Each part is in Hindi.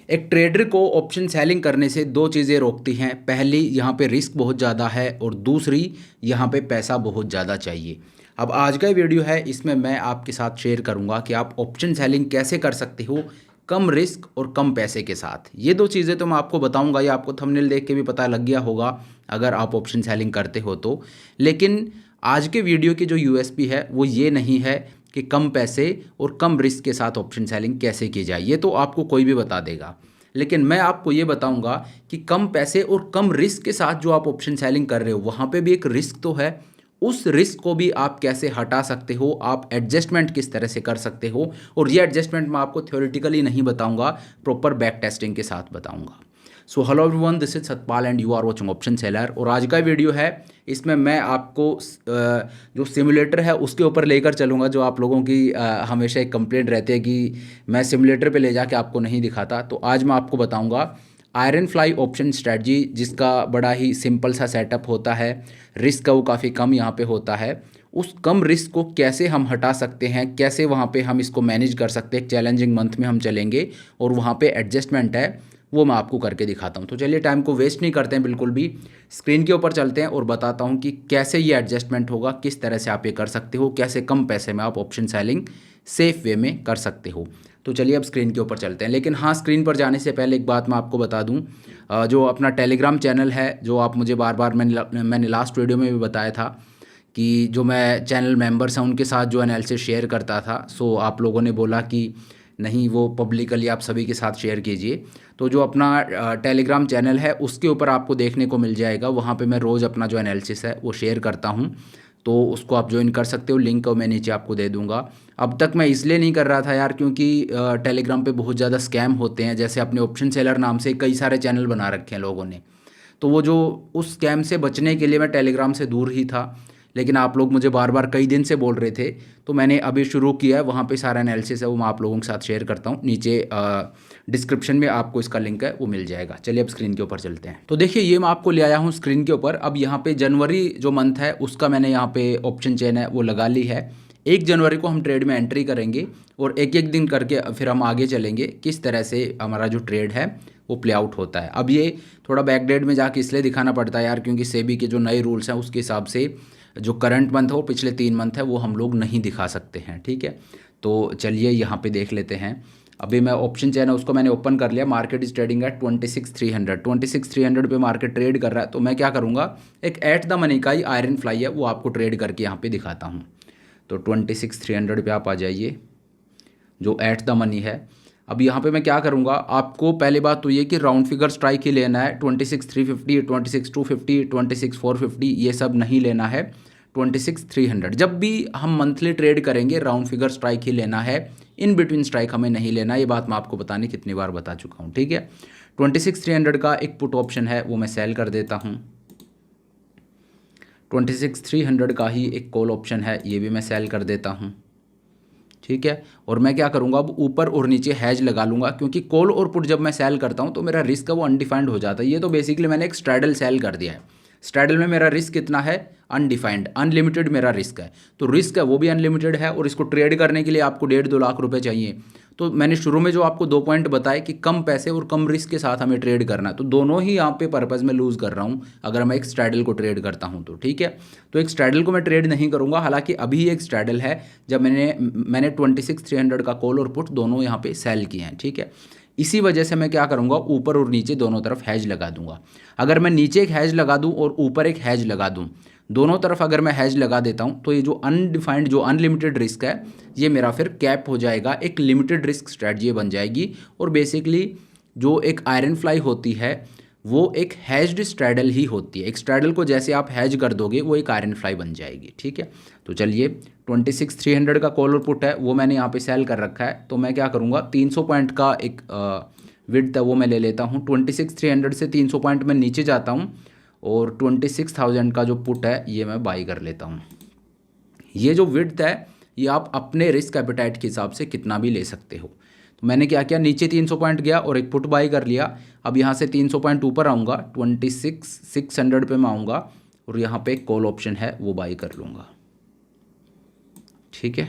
एक ट्रेडर को ऑप्शन सेलिंग करने से दो चीज़ें रोकती हैं। पहली, यहाँ पे रिस्क बहुत ज़्यादा है, और दूसरी, यहाँ पे पैसा बहुत ज़्यादा चाहिए। अब आज का वीडियो है, इसमें मैं आपके साथ शेयर करूँगा कि आप ऑप्शन सेलिंग कैसे कर सकते हो कम रिस्क और कम पैसे के साथ। ये दो चीज़ें तो मैं आपको बताऊँगा, ये आपको थंबनेल देख के भी पता लग गया होगा अगर आप ऑप्शन सेलिंग करते हो तो। लेकिन आज के वीडियो की जो यूएसपी है वो ये नहीं है कि कम पैसे और कम रिस्क के साथ ऑप्शन सेलिंग कैसे की जाए, ये तो आपको कोई भी बता देगा। लेकिन मैं आपको ये बताऊंगा कि कम पैसे और कम रिस्क के साथ जो आप ऑप्शन सेलिंग कर रहे हो वहाँ पे भी एक रिस्क तो है, उस रिस्क को भी आप कैसे हटा सकते हो, आप एडजस्टमेंट किस तरह से कर सकते हो। और ये एडजस्टमेंट मैं आपको थ्योरेटिकली नहीं बताऊंगा, प्रॉपर बैक टेस्टिंग के साथ बताऊंगा। So hello everyone, this is Satpal and you are watching option seller. और आज का वीडियो है, इसमें मैं आपको जो सिमुलेटर है उसके ऊपर लेकर चलूँगा। जो आप लोगों की हमेशा एक कंप्लेंट रहती है कि मैं सिमुलेटर पे ले जाके आपको नहीं दिखाता, तो आज मैं आपको बताऊँगा आयरन फ्लाई ऑप्शन स्ट्रैटेजी, जिसका बड़ा ही सिंपल सा सेटअप होता है। रिस्क का वो काफ़ी कम यहाँ पे होता है। उस कम रिस्क को कैसे हम हटा सकते हैं, कैसे वहाँ पे हम इसको मैनेज कर सकते हैं। एक चैलेंजिंग मंथ में हम चलेंगे और वहाँ पे एडजस्टमेंट है, वो मैं आपको करके दिखाता हूँ। तो चलिए टाइम को वेस्ट नहीं करते हैं बिल्कुल भी, स्क्रीन के ऊपर चलते हैं और बताता हूँ कि कैसे ये एडजस्टमेंट होगा, किस तरह से आप ये कर सकते हो, कैसे कम पैसे में आप ऑप्शन सेलिंग सेफ वे में कर सकते हो। तो चलिए अब स्क्रीन के ऊपर चलते हैं। लेकिन हाँ, स्क्रीन पर जाने से पहले एक बात मैं आपको बता दूँ, जो अपना टेलीग्राम चैनल है, जो आप मुझे बार बार मैंने लास्ट वीडियो में भी बताया था कि जो मैं चैनल मेंबर्स हैं उनके साथ जो एनालिसिस शेयर करता था, सो आप लोगों ने बोला कि नहीं, वो पब्लिकली आप सभी के साथ शेयर कीजिए। तो जो अपना टेलीग्राम चैनल है उसके ऊपर आपको देखने को मिल जाएगा, वहाँ पे मैं रोज़ अपना जो एनालिसिस है वो शेयर करता हूँ, तो उसको आप ज्वाइन कर सकते हो। लिंक मैं नीचे आपको दे दूँगा। अब तक मैं इसलिए नहीं कर रहा था यार, क्योंकि टेलीग्राम पे बहुत ज़्यादा स्कैम होते हैं। जैसे अपने ऑप्शन सेलर नाम से कई सारे चैनल बना रखे हैं लोगों ने, तो वो जो उस स्कैम से बचने के लिए मैं टेलीग्राम से दूर ही था। लेकिन आप लोग मुझे बार बार कई दिन से बोल रहे थे, तो मैंने अभी शुरू किया है। वहाँ पे सारा एनालिसिस है वो मैं आप लोगों के साथ शेयर करता हूँ। नीचे डिस्क्रिप्शन में आपको इसका लिंक है वो मिल जाएगा। चलिए अब स्क्रीन के ऊपर चलते हैं। तो देखिए, ये मैं आपको ले आया हूँ स्क्रीन के ऊपर। अब यहाँ पे जनवरी जो मंथ है उसका मैंने यहाँ पे ऑप्शन चेन है वो लगा ली है। 1 जनवरी को हम ट्रेड में एंट्री करेंगे और एक एक दिन करके फिर हम आगे चलेंगे किस तरह से हमारा जो ट्रेड है वो प्ले आउट होता है। अब ये थोड़ा बैकडेट में जाके इसलिए दिखाना पड़ता है यार, क्योंकि सेबी के जो नए रूल्स हैं उसके हिसाब से जो करंट मंथ है और पिछले 3 मंथ है वो हम लोग नहीं दिखा सकते हैं। ठीक है, तो चलिए यहाँ पे देख लेते हैं। अभी मैं ऑप्शन चेन है उसको मैंने ओपन कर लिया। मार्केट इज ट्रेडिंग एट 26,300 पे मार्केट ट्रेड कर रहा है। तो मैं क्या करूँगा, एक एट द मनी का ही आयरन फ्लाई है वो आपको ट्रेड करके यहाँ पे दिखाता हूँ। तो 26,300 पे आप आ जाइए, जो एट द मनी है। अब यहाँ पे मैं क्या करूँगा, आपको पहले बात तो ये कि राउंड फिगर स्ट्राइक ही लेना है। 26,350, 26,250, 26,450 ये सब नहीं लेना है। 26,300 जब भी हम मंथली ट्रेड करेंगे राउंड फिगर स्ट्राइक ही लेना है, इन बिटवीन स्ट्राइक हमें नहीं लेना। ये बात मैं आपको बताने कितनी बार बता चुका हूँ। ठीक है, 26,300 का एक पुट ऑप्शन है वो मैं सेल कर देता हूँ। 26,300 का ही एक कॉल ऑप्शन है, ये भी मैं सेल कर देता हूँ। ठीक है, और मैं क्या करूँगा, अब ऊपर और नीचे हैज लगा लूँगा, क्योंकि कॉल और पुट जब मैं सेल करता हूँ तो मेरा रिस्क है वो अनडिफाइंड हो जाता है। ये तो बेसिकली मैंने एक स्ट्रैडल सेल कर दिया है। स्ट्रैडल में मेरा रिस्क कितना है, अनडिफाइंड, अनलिमिटेड मेरा रिस्क है। तो रिस्क है वो भी अनलिमिटेड है, और इसको ट्रेड करने के लिए आपको 1.5-2 लाख रुपए चाहिए। तो मैंने शुरू में जो आपको 2 पॉइंट बताए कि कम पैसे और कम रिस्क के साथ हमें ट्रेड करना है, तो दोनों ही यहाँ पे पर्पज़ में लूज़ कर रहा हूँ अगर मैं एक स्ट्रैडल को ट्रेड करता हूँ तो। ठीक है, तो एक स्ट्रैडल को मैं ट्रेड नहीं करूँगा। हालांकि अभी एक स्ट्रैडल है जब मैंने 26,300 का कॉल और पुट दोनों यहाँ पे सेल किए हैं। ठीक है, इसी वजह से मैं क्या करूँगा, ऊपर और नीचे दोनों तरफ हैज लगा दूंगा। अगर मैं नीचे एक हैज लगा दूँ और ऊपर एक हैज लगा दूँ, दोनों तरफ अगर मैं हैज लगा देता हूँ, तो ये जो अनडिफाइंड जो अनलिमिटेड रिस्क है ये मेरा फिर कैप हो जाएगा, एक लिमिटेड रिस्क स्ट्रैटेजी बन जाएगी। और बेसिकली जो एक आयरन फ्लाई होती है वो एक हैज्ड स्ट्रैडल ही होती है। एक स्ट्रैडल को जैसे आप हैज कर दोगे वो एक आयरन फ्लाई बन जाएगी। ठीक है, तो चलिए 26,300 का कॉल और पुट है वो मैंने यहाँ पे सेल कर रखा है। तो मैं क्या करूँगा, 300 पॉइंट का एक विड्थ है वो मैं ले लेता हूँ। 26,300 से 300 पॉइंट में नीचे जाता हूँ और 26,000 का जो पुट है ये मैं बाई कर लेता हूँ। ये जो विड्थ है ये आप अपने रिस्क एपेटाइट के हिसाब से कितना भी ले सकते हो। तो मैंने क्या किया, नीचे 300 पॉइंट गया और एक पुट बाई कर लिया। अब यहाँ से 300 पॉइंट ऊपर आऊँगा, 26,600 पे मैं आऊँगा और यहाँ पे एक कॉल ऑप्शन है वो बाई कर लूँगा। ठीक है,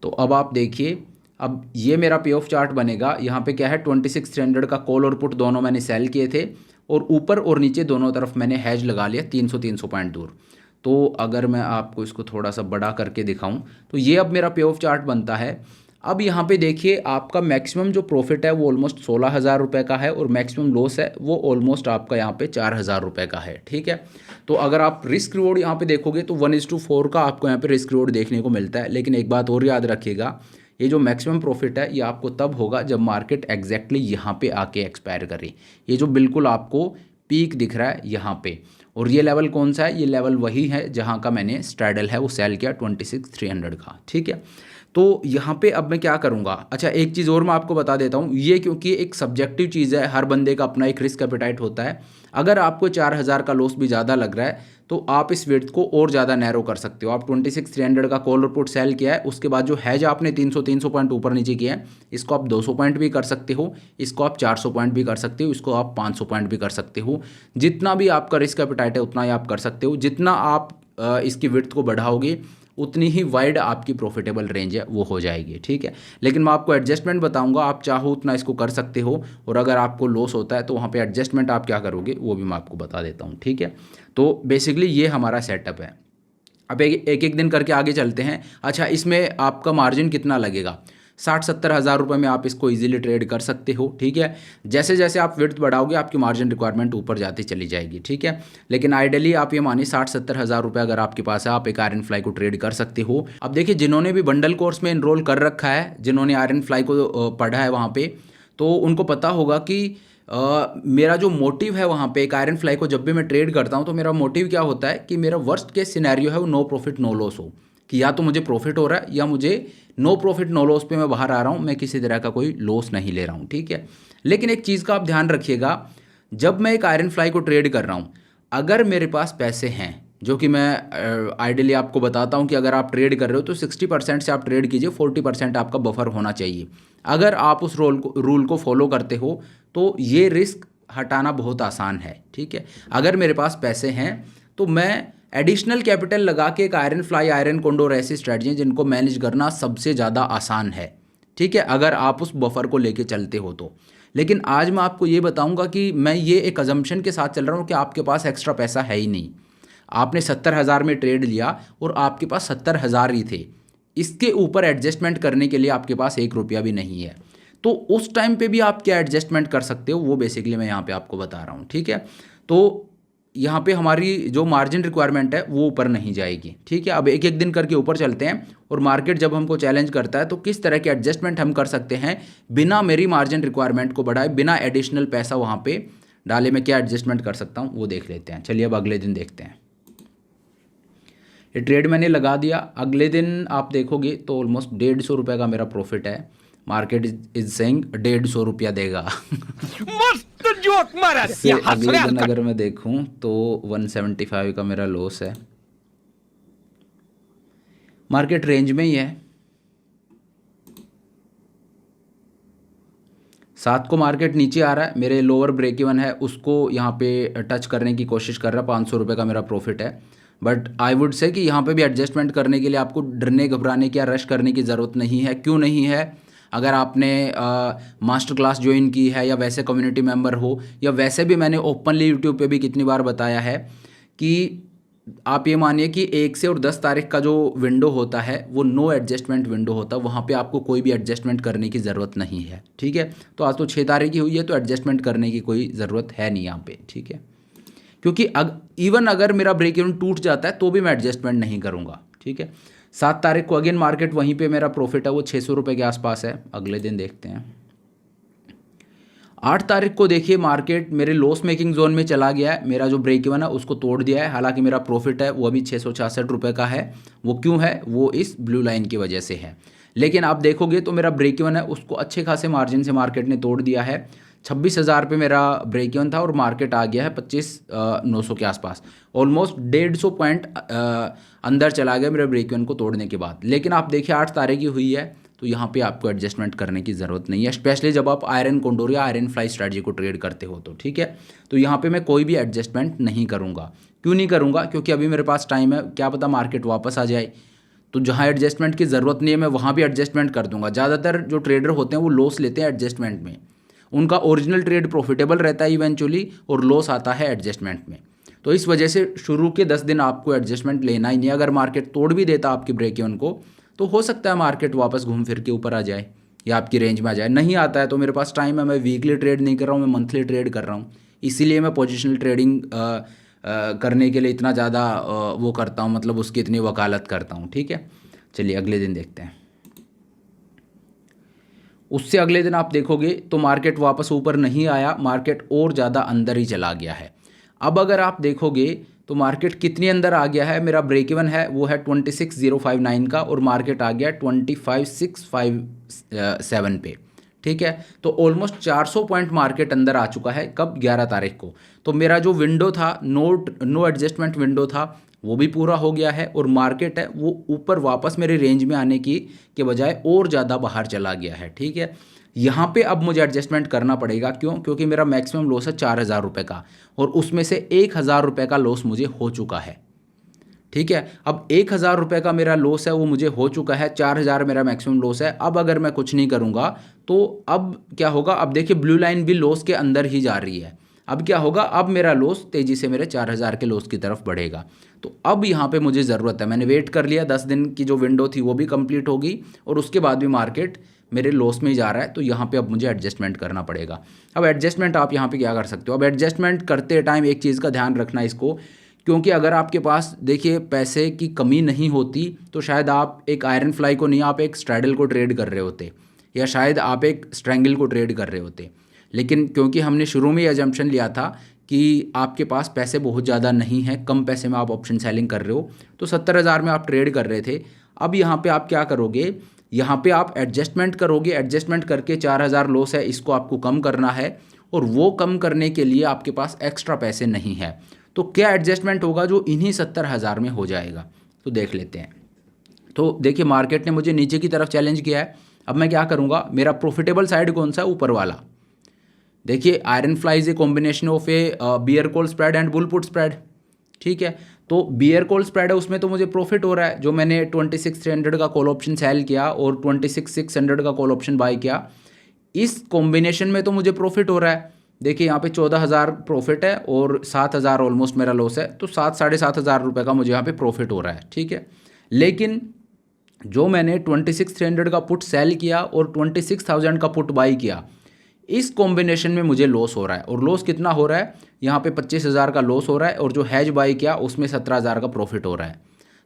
तो अब आप देखिए अब ये मेरा पे ऑफ चार्ट बनेगा। यहाँ पे क्या है, 26,300 का कॉल और पुट दोनों मैंने सेल किए थे और ऊपर और नीचे दोनों तरफ मैंने हैज लगा लिया 300 पॉइंट दूर। तो अगर मैं आपको इसको थोड़ा सा बड़ा करके दिखाऊं तो ये अब मेरा पे ऑफ चार्ट बनता है। अब यहाँ पे देखिए आपका मैक्सिमम जो प्रॉफिट है वो ऑलमोस्ट 16,000 रुपये का है और मैक्सिमम लॉस है वो ऑलमोस्ट आपका यहाँ पे 4,000 रुपये का है। ठीक है, तो अगर आप रिस्क रिवॉर्ड यहाँ पे देखोगे तो 1:4 का आपको यहाँ पे रिस्क रिवॉर्ड देखने को मिलता है। लेकिन एक बात और याद रखिएगा, ये जो मैक्सिमम प्रॉफिट है ये आपको तब होगा जब मार्केट एग्जैक्टली यहाँ पे आके एक्सपायर करे। ये जो बिल्कुल आपको पीक दिख रहा है यहाँ पे, और ये लेवल कौन सा है, ये लेवल वही है जहाँ का मैंने स्ट्रैडल है वो सेल किया 26,300 का। ठीक है, तो यहाँ पे अब मैं क्या करूँगा। अच्छा, एक चीज़ और मैं आपको बता देता हूँ, ये क्योंकि एक सब्जेक्टिव चीज़ है, हर बंदे का अपना एक रिस्क एपेटाइट होता है। अगर आपको 4,000 का लॉस भी ज़्यादा लग रहा है तो आप इस विड्थ को और ज़्यादा नैरो कर सकते हो। आप 26,300 का कॉल और पुट सेल किया है, उसके बाद जो हैज आपने 300 पॉइंट ऊपर नीचे किया है, इसको आप 200 पॉइंट भी कर सकते हो, इसको आप 400 पॉइंट भी कर सकते हो, इसको आप 500 पॉइंट भी कर सकते हो। जितना भी आपका रिस्क एपेटाइट है उतना ही आप कर सकते हो। जितना आप इसकी विड्थ को बढ़ाओगे उतनी ही वाइड आपकी प्रॉफिटेबल रेंज है वो हो जाएगी। ठीक है, लेकिन मैं आपको एडजस्टमेंट बताऊंगा, आप चाहो उतना इसको कर सकते हो और अगर आपको लॉस होता है तो वहाँ पे एडजस्टमेंट आप क्या करोगे वो भी मैं आपको बता देता हूँ। ठीक है, तो बेसिकली ये हमारा सेटअप है। अब एक दिन करके आगे चलते हैं। अच्छा, इसमें आपका मार्जिन कितना लगेगा, 60-70 हज़ार रुपये में आप इसको इजीली ट्रेड कर सकते हो। ठीक है, जैसे जैसे आप विड्थ बढ़ाओगे आपकी मार्जिन रिक्वायरमेंट ऊपर जाती चली जाएगी। ठीक है, लेकिन आइडियली आप ये मानिए 60-70 हज़ार रुपये अगर आपके पास है, आप एक आयरन फ्लाई को ट्रेड कर सकते हो। अब देखिए, जिन्होंने भी बंडल कोर्स में इनरोल कर रखा है, जिन्होंने आयरन फ्लाई को पढ़ा है वहाँ पर, तो उनको पता होगा कि मेरा जो मोटिव है वहाँ पे एक आयरन फ्लाई को जब भी मैं ट्रेड करता हूँ तो मेरा मोटिव क्या होता है कि मेरा वर्स्ट केस सिनेरियो है वो नो प्रॉफिट नो लॉस हो, कि या तो मुझे प्रॉफिट हो रहा है या मुझे नो प्रॉफिट नो लॉस पे मैं बाहर आ रहा हूँ, मैं किसी तरह का कोई लॉस नहीं ले रहा हूँ। ठीक है, लेकिन एक चीज़ का आप ध्यान रखिएगा, जब मैं एक आयरन फ्लाई को ट्रेड कर रहा हूँ, अगर मेरे पास पैसे हैं, जो कि मैं आइडियली आपको बताता हूँ कि अगर आप ट्रेड कर रहे हो तो 60% से आप ट्रेड कीजिए, 40% आपका बफर होना चाहिए। अगर आप उस रूल को फॉलो करते हो तो ये रिस्क हटाना बहुत आसान है। ठीक है, अगर मेरे पास पैसे हैं तो मैं एडिशनल कैपिटल लगा के एक आयरन फ्लाई, आयरन कोंडोर ऐसी स्ट्रैटेजी हैं जिनको मैनेज करना सबसे ज़्यादा आसान है। ठीक है, अगर आप उस बफर को लेके चलते हो तो। लेकिन आज मैं आपको ये बताऊंगा कि मैं ये एक अजम्पशन के साथ चल रहा हूँ कि आपके पास एक्स्ट्रा पैसा है ही नहीं, आपने 70,000 में ट्रेड लिया और आपके पास 70,000 ही थे, इसके ऊपर एडजस्टमेंट करने के लिए आपके पास 1 रुपया भी नहीं है, तो उस टाइम पे भी आप क्या एडजस्टमेंट कर सकते हो वो बेसिकली मैं यहाँ पे आपको बता रहा हूँ। ठीक है, तो यहाँ पे हमारी जो मार्जिन रिक्वायरमेंट है वो ऊपर नहीं जाएगी। ठीक है, अब एक एक दिन करके ऊपर चलते हैं और मार्केट जब हमको चैलेंज करता है तो किस तरह के एडजस्टमेंट हम कर सकते हैं बिना मेरी मार्जिन रिक्वायरमेंट को बढ़ाए, बिना एडिशनल पैसा वहाँ पे डाले, मैं क्या एडजस्टमेंट कर सकता हूँ वो देख लेते हैं। चलिए अब अगले दिन देखते हैं। ये ट्रेड मैंने लगा दिया, अगले दिन आप देखोगे तो ऑलमोस्ट 150 रुपये का मेरा प्रॉफिट है। मार्केट इज सेइंग 150 रुपया देगा। मस्त जोक मारा। अगले दिन अगर मैं देखूं तो 175 का मेरा लॉस है। मार्केट रेंज में ही है, 7 को मार्केट नीचे आ रहा है, मेरे लोअर ब्रेक इवन है उसको यहाँ पे टच करने की कोशिश कर रहा है। 500 रुपये का मेरा प्रॉफिट है, बट आई वुड से कि यहाँ पे भी एडजस्टमेंट करने के लिए आपको डरने घबराने की या रश करने की ज़रूरत नहीं है। क्यों नहीं है, अगर आपने मास्टर क्लास ज्वाइन की है या वैसे कम्युनिटी मेंबर हो, या वैसे भी मैंने ओपनली यूट्यूब पे भी कितनी बार बताया है कि आप ये मानिए कि 1 से और 10 तारीख का जो विंडो होता है वो नो एडजस्टमेंट विंडो होता है, वहाँ पे आपको कोई भी एडजस्टमेंट करने की ज़रूरत नहीं है। ठीक है, तो आज तो 6 तारीख ही हुई है तो एडजस्टमेंट करने की कोई ज़रूरत है नहीं यहाँ पे। ठीक है, क्योंकि इवन अगर मेरा ब्रेक इवन टूट जाता है तो भी मैं एडजस्टमेंट नहीं करूँगा। ठीक है, 7 तारीख को अगेन मार्केट वहीं पे मेरा प्रॉफिट है वो 600 रुपये के आसपास है। अगले दिन देखते हैं। 8 तारीख को देखिए मार्केट मेरे लॉस मेकिंग जोन में चला गया है, मेरा जो ब्रेक इवन है उसको तोड़ दिया है। हालांकि मेरा प्रॉफिट है वो अभी 666 रुपये का है। वो क्यों है, वो इस ब्लू लाइन की वजह से है। लेकिन आप देखोगे तो मेरा ब्रेक इवन है उसको अच्छे खासे मार्जिन से मार्केट ने तोड़ दिया है। 26,000 पे मेरा ब्रेक इवन था और मार्केट आ गया है 25,900 के आसपास। ऑलमोस्ट 150 पॉइंट अंदर चला गया मेरे ब्रेक इवन को तोड़ने के बाद। लेकिन आप देखिए 8 तारीख की हुई है तो यहाँ पे आपको एडजस्टमेंट करने की ज़रूरत नहीं है, स्पेशली जब आप आयरन कोंडोर या आयरन फ्लाई स्ट्रैटेजी को ट्रेड करते हो तो। ठीक है, तो यहाँ पे मैं कोई भी एडजस्टमेंट नहीं करूँगा। क्यों नहीं करूँगा, क्योंकि अभी मेरे पास टाइम है, क्या पता मार्केट वापस आ जाए। तो जहाँ एडजस्टमेंट की ज़रूरत नहीं है मैं वहाँ भी एडजस्टमेंट कर दूंगा। ज़्यादातर जो ट्रेडर होते हैं वो लॉस लेते हैं एडजस्टमेंट में, उनका ओरिजिनल ट्रेड प्रॉफिटेबल रहता है इवेंचुअली और लॉस आता है एडजस्टमेंट में। तो इस वजह से शुरू के 10 दिन आपको एडजस्टमेंट लेना ही नहीं। अगर मार्केट तोड़ भी देता आपकी ब्रेक इवन को तो हो सकता है मार्केट वापस घूम फिर के ऊपर आ जाए या आपकी रेंज में आ जाए। नहीं आता है तो मेरे पास टाइम है, मैं वीकली ट्रेड नहीं कर रहा हूँ, मैं मंथली ट्रेड कर रहा हूँ। इसीलिए मैं पोजिशनल ट्रेडिंग करने के लिए इतना ज़्यादा वो करता हूँ, मतलब उसकी इतनी वकालत करता हूँ। ठीक है, चलिए अगले दिन देखते हैं। उससे अगले दिन आप देखोगे तो मार्केट वापस ऊपर नहीं आया, मार्केट और ज़्यादा अंदर ही चला गया है। अब अगर आप देखोगे तो मार्केट कितनी अंदर आ गया है, मेरा ब्रेक इवन है वो है 26,059 का और मार्केट आ गया 25,657 पे। ठीक है, तो ऑलमोस्ट 400 पॉइंट मार्केट अंदर आ चुका है। कब? 11 तारीख को। तो मेरा जो विंडो था, नो एडजस्टमेंट विंडो था, वो भी पूरा हो गया है और मार्केट है वो ऊपर वापस मेरे रेंज में आने की के बजाय और ज़्यादा बाहर चला गया है। ठीक है, यहाँ पे अब मुझे एडजस्टमेंट करना पड़ेगा। क्यों? क्योंकि मेरा मैक्सिमम लॉस है 4,000 रुपये का और उसमें से 1,000 रुपये का लॉस मुझे हो चुका है। ठीक है, अब 1,000 रुपये का मेरा लॉस है वो मुझे हो चुका है, 4,000 मेरा मैक्सिमम लॉस है। अब अगर मैं कुछ नहीं करूँगा तो अब क्या होगा? अब देखिए ब्लू लाइन भी लॉस के अंदर ही जा रही है। अब क्या होगा? अब मेरा लॉस तेज़ी से मेरे 4,000 के लॉस की तरफ बढ़ेगा। तो अब यहाँ पे मुझे ज़रूरत है, मैंने वेट कर लिया, 10 दिन की जो विंडो थी वो भी कंप्लीट होगी और उसके बाद भी मार्केट मेरे लॉस में ही जा रहा है। तो यहाँ पे अब मुझे एडजस्टमेंट करना पड़ेगा। अब एडजस्टमेंट आप यहाँ पे क्या कर सकते हो? अब एडजस्टमेंट करते टाइम एक चीज़ का ध्यान रखना इसको, क्योंकि अगर आपके पास देखिए पैसे की कमी नहीं होती तो शायद आप एक आयरन फ्लाई को नहीं, आप एक स्ट्रैडल को ट्रेड कर रहे होते या शायद आप एक स्ट्रैंगल को ट्रेड कर रहे होते। लेकिन क्योंकि हमने शुरू में ये अजम्पशन लिया था कि आपके पास पैसे बहुत ज़्यादा नहीं हैं, कम पैसे में आप ऑप्शन सेलिंग कर रहे हो, तो 70,000 में आप ट्रेड कर रहे थे। अब यहाँ पे आप क्या करोगे? यहाँ पे आप एडजस्टमेंट करोगे, एडजस्टमेंट करके 4,000 लॉस है इसको आपको कम करना है और वो कम करने के लिए आपके पास एक्स्ट्रा पैसे नहीं है। तो क्या एडजस्टमेंट होगा जो इन्हीं 70,000 में हो जाएगा? तो देख लेते हैं। तो देखिए मार्केट ने मुझे नीचे की तरफ चैलेंज किया है। अब मैं क्या करूँगा? मेरा प्रॉफिटेबल साइड कौन सा है? ऊपर वाला। देखिए iron fly is a combination of a bear call spread and bull put spread. ठीक है, तो बियर कॉल स्प्रेड है उसमें तो मुझे प्रॉफिट हो रहा है, जो मैंने 26,300 का कॉल ऑप्शन सेल किया और 26,600 का कॉल ऑप्शन बाई किया, इस कॉम्बिनेशन में तो मुझे प्रॉफिट हो रहा है। देखिए यहाँ पे 14,000 प्रॉफिट है और 7,000 ऑलमोस्ट मेरा लॉस है, तो 7,500 रुपये का मुझे यहाँ पे प्रॉफिट हो रहा है। ठीक है, लेकिन जो मैंने 26,300 का पुट सेल किया और 26,000 का पुट बाई किया, इस कॉम्बिनेशन में मुझे लॉस हो रहा है। और लॉस कितना हो रहा है? यहाँ पे 25,000 का लॉस हो रहा है और जो हैज बाई किया उसमें 17,000 का प्रॉफिट हो रहा है।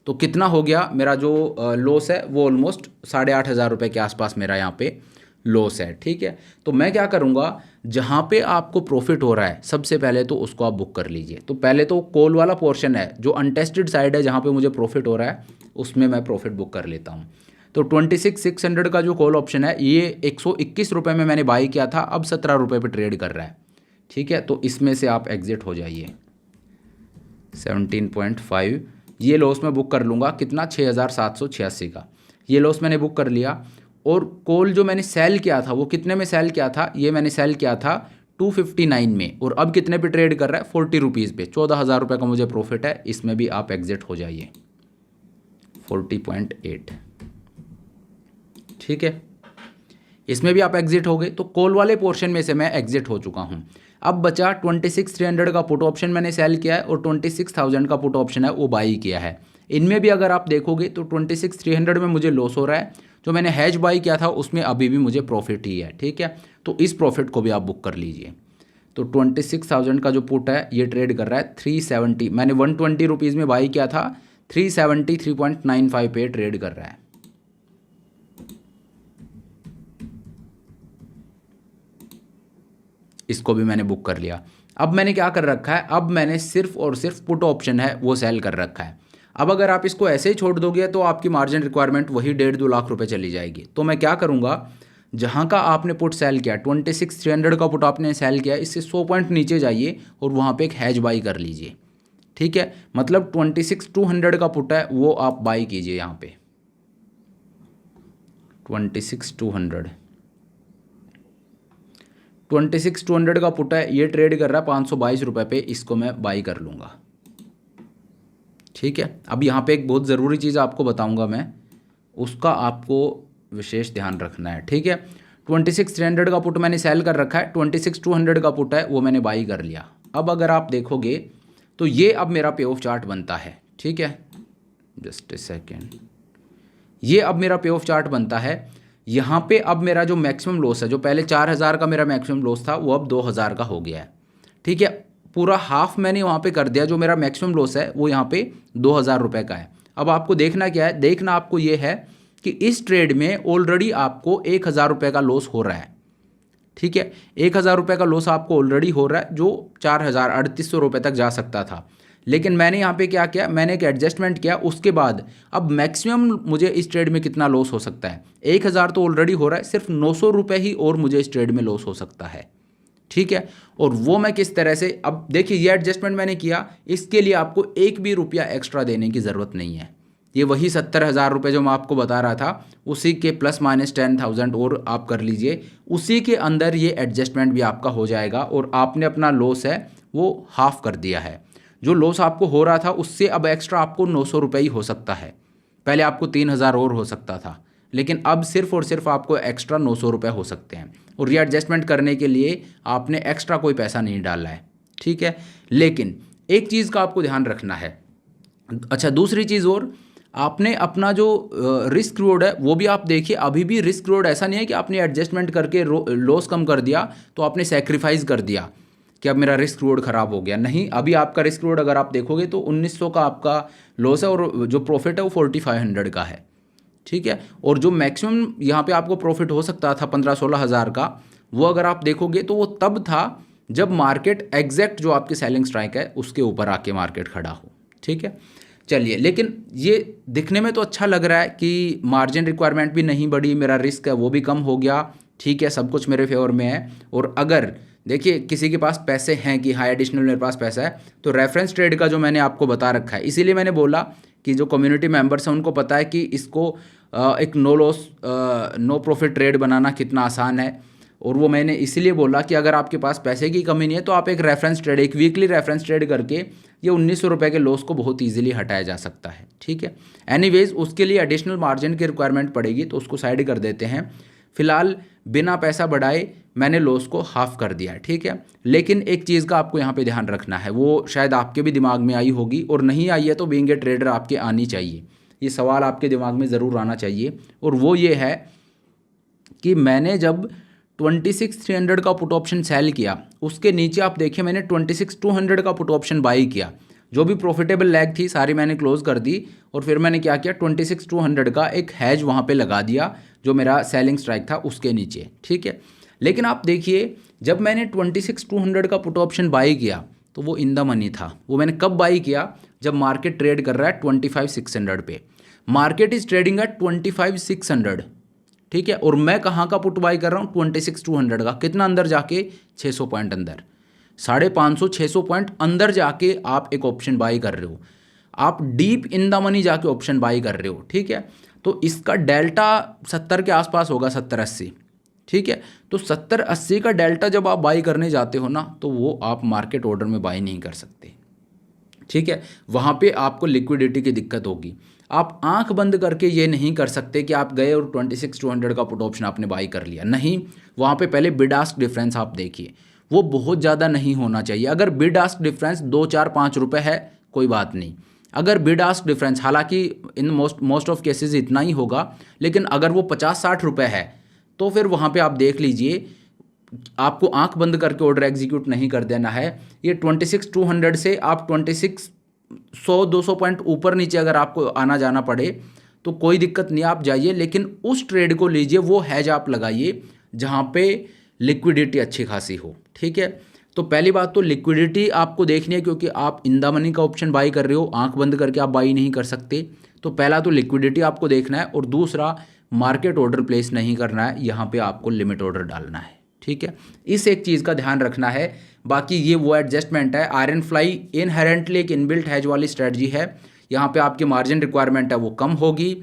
तो कितना हो गया मेरा जो लॉस है वो ऑलमोस्ट 8,500 रुपये के आसपास मेरा यहाँ पे लॉस है। ठीक है, तो मैं क्या करूँगा? जहाँ पे आपको प्रॉफिट हो रहा है सबसे पहले तो उसको आप बुक कर लीजिए। तो पहले तो कॉल वाला पोर्शन है जो अनटेस्टेड साइड है, जहाँ पे मुझे प्रॉफिट हो रहा है उसमें मैं प्रॉफिट बुक कर लेता हूँ। तो 26,600 का जो कॉल ऑप्शन है ये 121 रुपये में मैंने बाई किया था, अब 17 रुपये पर ट्रेड कर रहा है। ठीक है, तो इसमें से आप एग्जिट हो जाइए। 17.5 ये लॉस मैं बुक कर लूँगा। कितना? 6,786 का ये लॉस मैंने बुक कर लिया। और कॉल जो मैंने सेल किया था वो कितने में सेल किया था? ये मैंने सेल किया था 259 में और अब कितने पे ट्रेड कर रहा है? 40 रुपीज़ पे। 14,000 रुपये का मुझे प्रॉफिट है, इसमें भी आप एग्जिट हो जाइए। 40.8। ठीक है, इसमें भी आप एग्जिट हो गए। तो कॉल वाले पोर्शन में से मैं एग्जिट हो चुका हूं। अब बचा 26,300 का पुट ऑप्शन मैंने सेल किया है और 26,000 का पुट ऑप्शन है वो बाई किया है। इनमें भी अगर आप देखोगे तो 26,300 में मुझे लॉस हो रहा है, जो मैंने हैज बाई किया था उसमें अभी भी मुझे प्रॉफिट ही है। ठीक है, तो इस प्रॉफिट को भी आप बुक कर लीजिए। तो 26,000 का जो पुट है ये ट्रेड कर रहा है 370। मैंने 120 रुपीज़ में बाई किया था, 373.95 पे ट्रेड कर रहा है। इसको भी मैंने बुक कर लिया। अब मैंने क्या कर रखा है? अब मैंने सिर्फ और सिर्फ पुट ऑप्शन है वो सेल कर रखा है। अब अगर आप इसको ऐसे ही छोड़ दोगे तो आपकी मार्जिन रिक्वायरमेंट वही 1.5-2 लाख रुपए चली जाएगी। तो मैं क्या करूँगा? जहाँ का आपने पुट सेल किया 26,300 का पुट आपने सेल किया, इससे 100 पॉइंट नीचे जाइए और वहाँ पे एक हैज बाई कर लीजिए। ठीक है, मतलब 26,200 का पुट है वो आप बाई कीजिए। यहाँ पे 26,200 का पुट है, ये ट्रेड कर रहा है 522 रुपये पे, इसको मैं बाई कर लूँगा। ठीक है, अब यहाँ पे एक बहुत ज़रूरी चीज़ आपको बताऊँगा मैं उसका आपको विशेष ध्यान रखना है, ठीक है। 26,300 का पुट मैंने सेल कर रखा है, 26,200 का पुट है वो मैंने बाई कर लिया। अब अगर आप देखोगे तो ये अब मेरा पे ऑफ चार्ट बनता है, ठीक है, जस्ट ए सेकेंड, ये अब मेरा पे ऑफ चार्ट बनता है। यहाँ पे अब मेरा जो मैक्सिमम लॉस है, जो पहले 4,000 का मेरा मैक्सिमम लॉस था वो अब 2,000 का हो गया है, ठीक है। पूरा हाफ मैंने वहाँ पे कर दिया, जो मेरा मैक्सिमम लॉस है वो यहाँ पे 2,000 रुपये का है। अब आपको देखना क्या है, देखना आपको ये है कि इस ट्रेड में ऑलरेडी आपको 1,000 रुपये का लॉस हो रहा है, ठीक है। 1,000 रुपये का लॉस आपको ऑलरेडी हो रहा है, जो 4,000-3,800 रुपये तक जा सकता था। लेकिन मैंने यहाँ पे क्या किया, मैंने एक एडजस्टमेंट किया, उसके बाद अब मैक्सिमम मुझे इस ट्रेड में कितना लॉस हो सकता है, 1,000 तो ऑलरेडी हो रहा है, सिर्फ 900 रुपये ही और मुझे इस ट्रेड में लॉस हो सकता है, ठीक है। और वो मैं किस तरह से, अब देखिए ये एडजस्टमेंट मैंने किया, इसके लिए आपको एक भी रुपया एक्स्ट्रा देने की ज़रूरत नहीं है। ये वही 70,000 रुपये जो मैं आपको बता रहा था, उसी के प्लस माइनस 10,000 और आप कर लीजिए, उसी के अंदर ये एडजस्टमेंट भी आपका हो जाएगा और आपने अपना लॉस है वो हाफ कर दिया है। जो लॉस आपको हो रहा था उससे अब एक्स्ट्रा आपको 900 रुपये ही हो सकता है, पहले आपको 3,000 और हो सकता था, लेकिन अब सिर्फ और सिर्फ आपको एक्स्ट्रा 900 रुपये हो सकते हैं। और ये एडजस्टमेंट करने के लिए आपने एक्स्ट्रा कोई पैसा नहीं डाला है, ठीक है। लेकिन एक चीज़ का आपको ध्यान रखना है, अच्छा दूसरी चीज़ और, आपने अपना जो रिस्क रिवॉर्ड है वो भी आप देखिए। अभी भी रिस्क रिवॉर्ड ऐसा नहीं है कि आपने एडजस्टमेंट करके लॉस कम कर दिया तो आपने सेक्रीफाइस कर दिया कि अब मेरा रिस्क रिवॉर्ड ख़राब हो गया, नहीं। अभी आपका रिस्क रिवॉर्ड अगर आप देखोगे तो 1,900 का आपका लॉस है और जो प्रॉफिट है वो 4,500 का है, ठीक है। और जो मैक्सिमम यहाँ पे आपको प्रॉफिट हो सकता था 15-16 हज़ार का, वो अगर आप देखोगे तो वो तब था जब मार्केट एग्जैक्ट जो आपकी सेलिंग स्ट्राइक है उसके ऊपर आके मार्केट खड़ा हो, ठीक है। चलिए, लेकिन ये दिखने में तो अच्छा लग रहा है कि मार्जिन रिक्वायरमेंट भी नहीं बढ़ी, मेरा रिस्क है वो भी कम हो गया, ठीक है, सब कुछ मेरे फेवर में है। और अगर देखिए किसी के पास पैसे हैं कि हाँ एडिशनल मेरे पास पैसा है, तो रेफरेंस ट्रेड का जो मैंने आपको बता रखा है, इसीलिए मैंने बोला कि जो कम्युनिटी मेंबर्स हैं उनको पता है कि इसको एक no loss no profit trade बनाना कितना आसान है। और वो मैंने इसीलिए बोला कि अगर आपके पास पैसे की कमी नहीं है तो आप एक रेफरेंस ट्रेड, एक वीकली रेफरेंस ट्रेड करके ये 1,900 रुपये के लॉस को बहुत ईजिली हटाया जा सकता है, ठीक है। एनीवेज उसके लिए एडिशनल मार्जिन की रिक्वायरमेंट पड़ेगी, तो उसको साइड कर देते हैं। फिलहाल बिना पैसा बढ़ाए मैंने लॉस को हाफ कर दिया है, ठीक है। लेकिन एक चीज़ का आपको यहाँ पे ध्यान रखना है, वो शायद आपके भी दिमाग में आई होगी, और नहीं आई है तो बीइंग ए ट्रेडर आपके आनी चाहिए, ये सवाल आपके दिमाग में ज़रूर आना चाहिए। और वो ये है कि मैंने जब 26,300 का पुट ऑप्शन सेल किया, उसके नीचे आप देखिए मैंने 26,200 का पुट ऑप्शन बाई किया, जो भी प्रॉफिटेबल लैग थी सारी मैंने क्लोज कर दी। और फिर मैंने क्या किया, 26,200 का एक हैज वहाँ पे लगा दिया जो मेरा सेलिंग स्ट्राइक था उसके नीचे, ठीक है। लेकिन आप देखिए जब मैंने 26,200 का पुट ऑप्शन बाई किया तो वो इन द मनी था। वो मैंने कब बाई किया, जब मार्केट ट्रेड कर रहा है 25,600 पे, मार्केट इज ट्रेडिंग एट 25,600, ठीक है। और मैं कहाँ का पुट बाई कर रहा हूँ, 26,200 का। कितना अंदर जाके, 600 पॉइंट अंदर, 550-600 पॉइंट अंदर जाके आप एक ऑप्शन बाई कर रहे हो, आप डीप इन द मनी जाके ऑप्शन बाई कर रहे हो, ठीक है। तो इसका डेल्टा 70 के आसपास होगा, 70-80, ठीक है। तो 70-80 का डेल्टा जब आप बाई करने जाते हो ना, तो वो आप मार्केट ऑर्डर में बाई नहीं कर सकते, ठीक है। वहाँ पे आपको लिक्विडिटी की दिक्कत होगी। आप आंख बंद करके ये नहीं कर सकते कि आप गए और 26,200 का पुट ऑप्शन आपने बाई कर लिया, नहीं। वहाँ पे पहले बिड आस्क डिफरेंस आप देखिए, वो बहुत ज़्यादा नहीं होना चाहिए। अगर बिड आस्क डिफरेंस 2, 4, 5 रुपये है कोई बात नहीं। अगर बिड आस्क डिफरेंस, हालांकि इन मोस्ट ऑफ केसेस इतना ही होगा, लेकिन अगर वो 50-60 रुपये है तो फिर वहाँ पे आप देख लीजिए, आपको आंख बंद करके ऑर्डर एग्जीक्यूट नहीं कर देना है। ये 26,200 से आप 26,100-200 पॉइंट ऊपर नीचे अगर आपको आना जाना पड़े तो कोई दिक्कत नहीं, आप जाइए, लेकिन उस ट्रेड को लीजिए, वो हैज आप लगाइए जहाँ पे लिक्विडिटी अच्छी खासी हो, ठीक है। तो पहली बात तो लिक्विडिटी आपको देखनी है, क्योंकि आप इन द मनी का ऑप्शन बाई कर रहे हो, आंख बंद करके आप बाई नहीं कर सकते। तो पहला तो लिक्विडिटी आपको देखना है, और दूसरा मार्केट ऑर्डर प्लेस नहीं करना है, यहाँ पे आपको लिमिट ऑर्डर डालना है, ठीक है। इस एक चीज़ का ध्यान रखना है। बाकी ये वो एडजस्टमेंट है, आयरन फ्लाई इनहेरेंटली एक इनबिल्ट हैज वाली स्ट्रेटजी है। यहाँ पे आपकी मार्जिन रिक्वायरमेंट है वो कम होगी,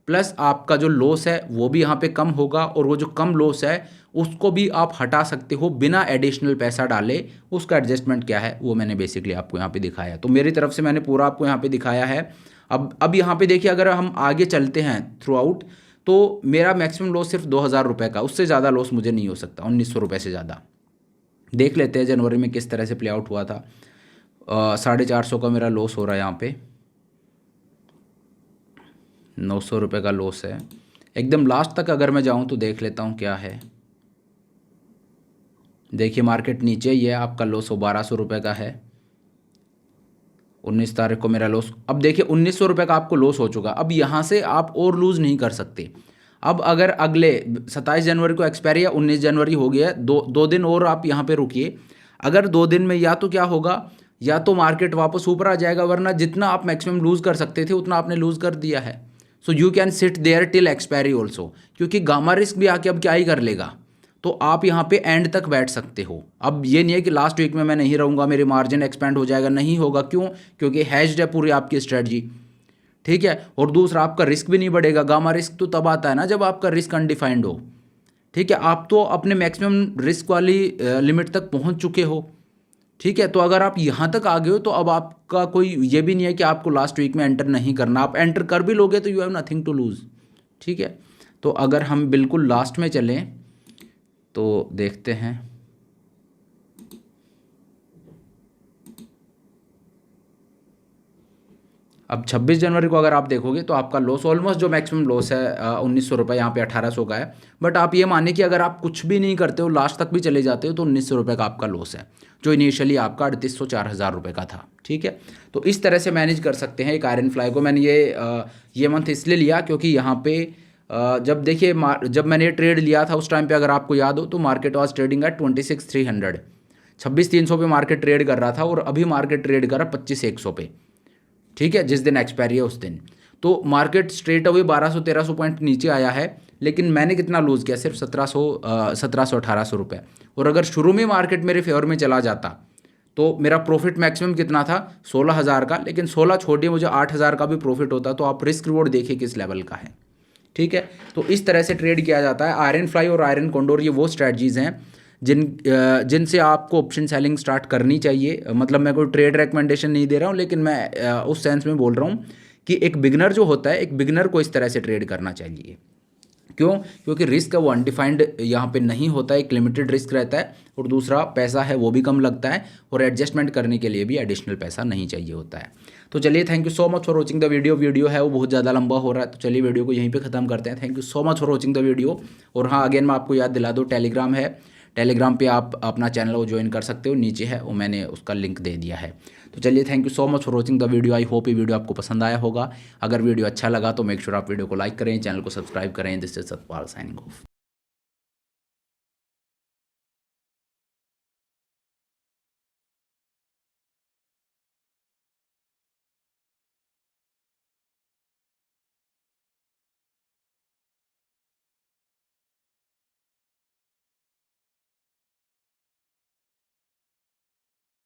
प्लस आपका जो लॉस है वो भी यहाँ पे कम होगा, और वो जो कम लॉस है उसको भी आप हटा सकते हो बिना एडिशनल पैसा डाले। उसका एडजस्टमेंट क्या है वो मैंने बेसिकली आपको यहाँ पे दिखाया। तो मेरी तरफ से मैंने पूरा आपको यहाँ पे दिखाया है। अब यहाँ पे देखिए, अगर हम आगे चलते हैं थ्रू आउट, तो मेरा मैक्सिमम लॉस सिर्फ 2000 रुपये का, उससे ज़्यादा लॉस मुझे नहीं हो सकता, 1900 रुपये से ज़्यादा। देख लेते हैं जनवरी में किस तरह से प्ले आउट हुआ था। 450 का मेरा लॉस हो रहा है यहाँ पे, 900 रुपये का लॉस है। एकदम लास्ट तक अगर मैं जाऊँ तो देख लेता हूँ क्या है। देखिए मार्केट नीचे ही है, आपका लॉस 1200 रुपये का है। 19 तारीख को मेरा लॉस, अब देखिए 1900 रुपये का आपको लॉस हो चुका। अब यहाँ से आप और लूज़ नहीं कर सकते। अब अगर अगले 27 जनवरी को एक्सपायरी है, 19 जनवरी हो गया है, दो दिन और आप यहाँ पे रुकिए। अगर 2 दिन में या तो क्या होगा, या तो मार्केट वापस ऊपर आ जाएगा, वरना जितना आप मैक्सिमम लूज़ कर सकते थे उतना आपने लूज़ कर दिया है। So you can sit there till expiry also, क्योंकि गामा रिस्क भी आके अब क्या ही कर लेगा, तो आप यहाँ पे एंड तक बैठ सकते हो। अब ये नहीं है कि लास्ट वीक में मैं नहीं रहूँगा, मेरे मार्जिन एक्सपेंड हो जाएगा, नहीं होगा। क्यों? क्योंकि हैज्ड है पूरी आपकी स्ट्रेटजी, ठीक है। और दूसरा, आपका रिस्क भी नहीं बढ़ेगा। गामा रिस्क तो तब आता है ना जब आपका रिस्क अनडिफाइंड हो, ठीक है। आप तो अपने मैक्सिमम रिस्क वाली लिमिट तक पहुँच चुके हो, ठीक है। तो अगर आप यहाँ तक आ गए हो तो अब आपका कोई ये भी नहीं है कि आपको लास्ट वीक में एंटर नहीं करना। आप एंटर कर भी लोगे तो you have nothing to lose, ठीक है। तो अगर हम बिल्कुल लास्ट में चलें तो देखते हैं, अब 26 जनवरी को अगर आप देखोगे तो आपका लॉस ऑलमोस्ट जो मैक्सिमम लॉस है 1900 रुपये, यहाँ पे 1800 का है। बट आप ये माने कि अगर आप कुछ भी नहीं करते हो, लास्ट तक भी चले जाते हो, तो 1900 रुपये का आपका लॉस है, जो इनिशियली आपका 3800 4000 रुपये का था, ठीक है। तो इस तरह से मैनेज कर सकते हैं एक आयरन फ्लाई को। मैंने ये मंथ इसलिए लिया क्योंकि यहाँ पे जब देखिए जब मैंने ट्रेड लिया था उस टाइम पे अगर आपको याद हो तो मार्केट वाज ट्रेडिंग एट 26,300, 26,300 पे मार्केट ट्रेड कर रहा था, और अभी मार्केट ट्रेड कर रहा 25,100 पे, ठीक है। जिस दिन एक्सपायरी है उस दिन तो मार्केट स्ट्रेट अवे 1200-1300 पॉइंट नीचे आया है, लेकिन मैंने कितना लूज़ किया? सिर्फ 1700-1800 रुपये। और अगर शुरू में मार्केट मेरे फेवर में चला जाता तो मेरा प्रॉफिट मैक्सिमम कितना था? 16,000 का, लेकिन 16 छोड़िए, मुझे 8,000 का भी प्रॉफिट होता। तो आप रिस्क रिवॉर्ड देखिए किस लेवल का है, ठीक है। तो इस तरह से ट्रेड किया जाता है। आयरन फ्लाई और आयरन कॉन्डोर ये वो स्ट्रैटजीज़ हैं जिनसे आपको ऑप्शन सेलिंग स्टार्ट करनी चाहिए। मतलब मैं कोई ट्रेड रिकमेंडेशन नहीं दे रहा हूँ, लेकिन मैं उस सेंस में बोल रहा हूँ कि एक बिगनर जो होता है, एक बिगनर को इस तरह से ट्रेड करना चाहिए। क्यों? क्योंकि रिस्क है वो अनडिफाइंड यहाँ पे नहीं होता है, एक लिमिटेड रिस्क रहता है, और दूसरा पैसा है वो भी कम लगता है, और एडजस्टमेंट करने के लिए भी एडिशनल पैसा नहीं चाहिए होता है। तो चलिए, thank you so much for watching the video है वो बहुत ज़्यादा लंबा हो रहा है, तो चलिए वीडियो को यहीं पे ख़त्म करते हैं। Thank you so much for watching the video. और हाँ, अगेन मैं आपको याद दिला दूँ, टेलीग्राम है, टेलीग्राम पे आप अपना चैनल वो ज्वाइन कर सकते हो, नीचे है वो, मैंने उसका लिंक दे दिया है। तो चलिए, thank you so much for watching the video. I hope ये वीडियो आपको पसंद आया होगा। अगर वीडियो अच्छा लगा तो मेक श्योर आप वीडियो को लाइक करें, चैनल को सब्सक्राइब करें। This is Satpal signing off.